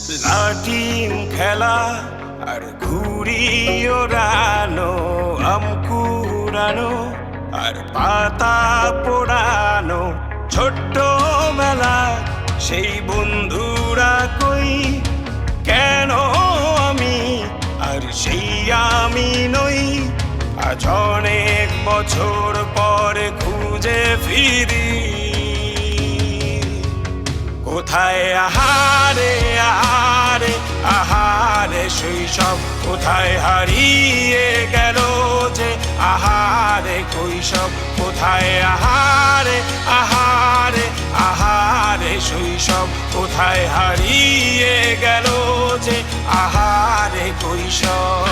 লাটিম খেলা আর ঘুড়ি ওড়ানো, আম কুড়ানো আর পাতা পোড়ানো, ছোট্ট বেলা সেই বন্ধুরা কই, কেন আমি আর সেই আমি নই। আজ অনেক বছর পরে খুঁজে ফিরি, কোথায় আহারে আহারে আহারে শৈশব, কোথায় হারিয়ে গেল যে আহারে কৈশব, কোথায় আহারে আহারে আহারে শৈশব, কোথায় হারিয়ে গেল যে আহারে কৈশব।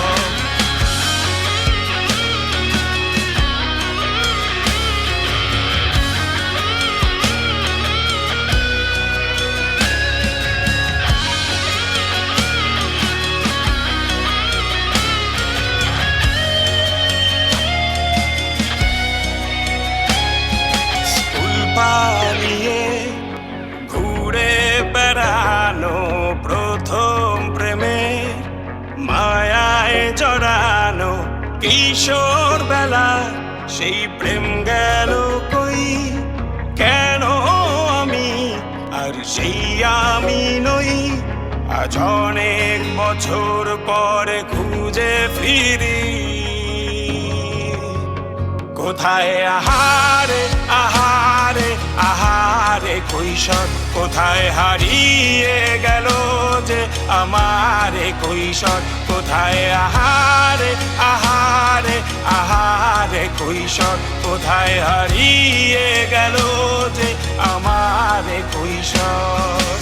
পালিয়ে ঘুরে বেড়ানো, প্রথম প্রেমে মায়ায় জড়ানো, কিশোর বেলা সেই প্রেম গেল কই, কেন আমি আর সেই আমি নই। আজ অনেক বছর পরে খুঁজে ফিরি, কোথায় আহারে আহারে আহারে কৈশোর, কোথায় হারিয়ে গেল যে আমারে কৈশোর, কোথায় আহারে আহারে আহারে কৈশোর, কোথায় হারিয়ে গেল যে আমারে কৈশোর।